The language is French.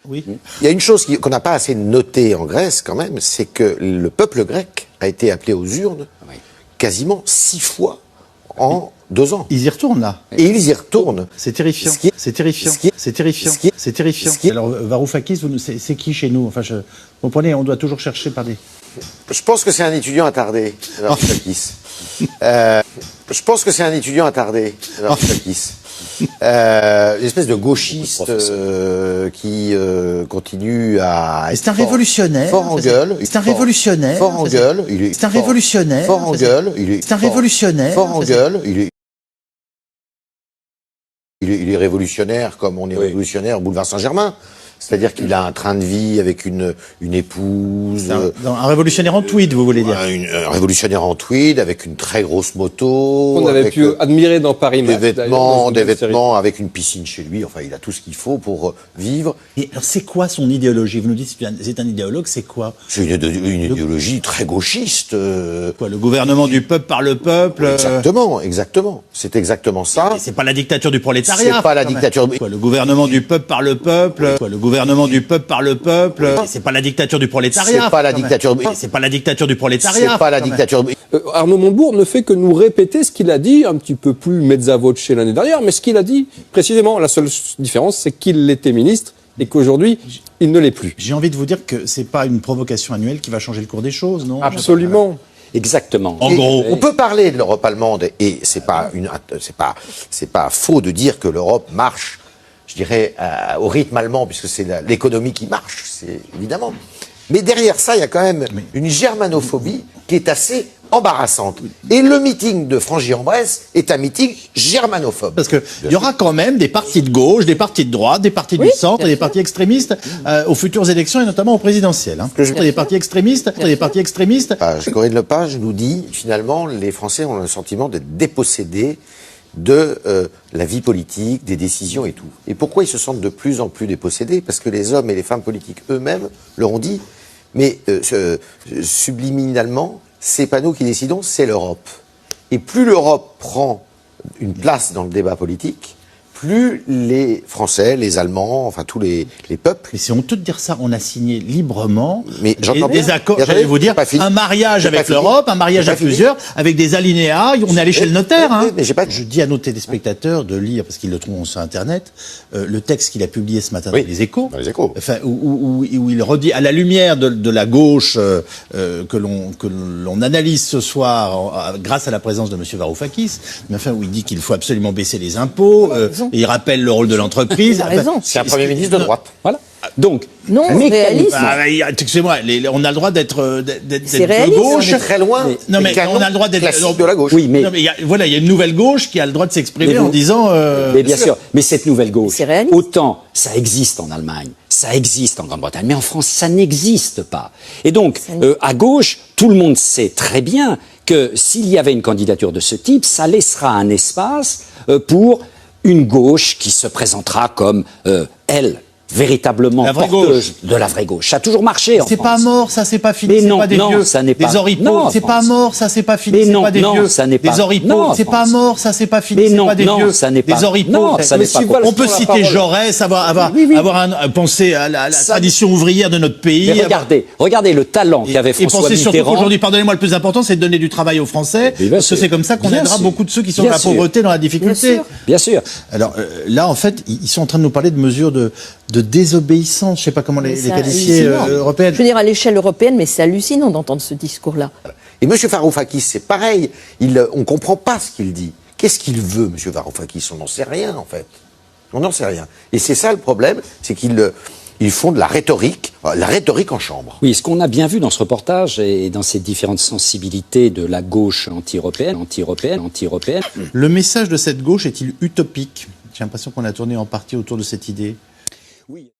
Oui. Il y a une chose qu'on n'a pas assez notée en Grèce quand même, c'est que le peuple grec a été appelé aux urnes quasiment 6 fois en 2 ans. Ils y retournent là. Et ils y retournent. C'est terrifiant. C'est terrifiant. C'est terrifiant. C'est terrifiant. Alors Varoufakis, c'est qui chez nous? Enfin, vous comprenez, on doit toujours chercher par des. Je pense que c'est un étudiant attardé, Varoufakis. Je pense que c'est un étudiant attardé, Varoufakis. Une espèce de gauchiste qui continue à être c'est un révolutionnaire. Fort en gueule. C'est un révolutionnaire. Fort en gueule. C'est un révolutionnaire. Fort en gueule. C'est un révolutionnaire. Fort en gueule. Il est révolutionnaire comme on est révolutionnaire au boulevard Saint-Germain. C'est-à-dire qu'il a un train de vie avec une épouse. Un révolutionnaire en tweed, vous voulez dire? Un révolutionnaire en tweed avec une très grosse moto. On avait pu admirer dans Paris Des vêtements avec une piscine chez lui. Enfin, il a tout ce qu'il faut pour vivre. Et alors, c'est quoi son idéologie? Vous nous dites c'est un idéologue, c'est quoi? C'est une idéologie très gauchiste. Quoi, le gouvernement du peuple par le peuple? Exactement, exactement. C'est exactement ça. C'est pas la dictature du prolétariat. C'est pas la dictature. Quoi, le gouvernement du peuple par le peuple? Quoi, le gouvernement du peuple par le peuple? C'est pas la dictature du prolétariat. C'est pas la dictature. C'est pas la dictature du prolétariat. C'est pas la dictature. Arnaud Montebourg ne fait que nous répéter ce qu'il a dit, un petit peu plus mezza voce l'année dernière, mais ce qu'il a dit précisément. La seule différence, c'est qu'il était ministre et qu'aujourd'hui, il ne l'est plus. J'ai envie de vous dire que c'est pas une provocation annuelle qui va changer le cours des choses, non? Absolument. Exactement. En gros, on peut parler de l'Europe allemande et c'est pas faux de dire que l'Europe marche, je dirais, au rythme allemand puisque c'est l'économie qui marche, c'est évidemment. Mais derrière ça, il y a quand même une germanophobie qui est assez embarrassante. Et le meeting de Frangy-en-Bresse est un meeting germanophobe. Parce que il y aura quand même des partis de gauche, des partis de droite, des partis du centre et des partis extrémistes aux futures élections et notamment aux présidentielles. Des partis extrémistes, Corinne Lepage nous dit, finalement, les Français ont le sentiment d'être dépossédés de la vie politique, des décisions et tout. Et pourquoi ils se sentent de plus en plus dépossédés? Parce que les hommes et les femmes politiques eux-mêmes leur ont dit, mais subliminalement, c'est pas nous qui décidons, c'est l'Europe. Et plus l'Europe prend une place dans le débat politique, plus les Français, les Allemands, enfin tous les peuples... Mais c'est honteux de dire ça, on a signé librement des accords, j'allais vous dire, un mariage avec l'Europe, un mariage à plusieurs, avec des alinéas, on est allé chez le notaire. Je dis à nos téléspectateurs de lire, parce qu'ils le trouvent sur Internet, le texte qu'il a publié ce matin dans Les Échos, enfin, où il redit, à la lumière de la gauche que l'on analyse ce soir grâce à la présence de M. Varoufakis, mais enfin, où il dit qu'il faut absolument baisser les impôts, et il rappelle le rôle de l'entreprise. C'est un Premier ministre de droite. Voilà. Donc, non, réaliste. Excusez-moi, on a le droit d'être de gauche. On est très loin. Non, mais on a le droit d'être de la gauche. Oui, mais il y a une nouvelle gauche qui a le droit de s'exprimer en disant. Mais bien sûr. Mais cette nouvelle gauche, réaliste. autant ça existe en Allemagne, ça existe en Grande-Bretagne, mais en France, ça n'existe pas. Et donc, à gauche, tout le monde sait très bien que s'il y avait une candidature de ce type, ça laissera un espace pour une gauche qui se présentera comme elle. Véritablement porteuse de la vraie gauche. Ça a toujours marché en France. C'est pas mort, ça c'est pas fini. Mais non, pas des non, vieux, ça n'est pas. Des oripeaux, c'est pas mort, ça c'est pas fini. Mais c'est non, pas des non, vieux. ça n'est pas. Des oripeaux, c'est pas mort, ça c'est pas fini. Mais c'est non, pas des non, vieux. ça n'est pas. Des oripeaux. Non, ça n'est pas. On peut citer Jaurès, avoir pensé à la tradition ouvrière de notre pays. Mais regardez le talent qu'avait François Mitterrand. Et pensez surtout qu'aujourd'hui, pardonnez-moi, le plus important, c'est de donner du travail aux Français. Parce que c'est comme ça qu'on aidera beaucoup de ceux qui sont dans la pauvreté, dans la difficulté. Bien sûr. Alors là, en fait, ils sont en train de nous parler de mesures de désobéissance. Je sais pas comment les qualifier européennes. Je veux dire, à l'échelle européenne, mais c'est hallucinant d'entendre ce discours-là. Et M. Varoufakis, c'est pareil. On ne comprend pas ce qu'il dit. Qu'est-ce qu'il veut, M. Varoufakis? On n'en sait rien, en fait. On n'en sait rien. Et c'est ça le problème, c'est qu'ils font de la rhétorique en chambre. Oui, ce qu'on a bien vu dans ce reportage et dans ces différentes sensibilités de la gauche anti-européenne. Le message de cette gauche est-il utopique? J'ai l'impression qu'on a tourné en partie autour de cette idée. Oui.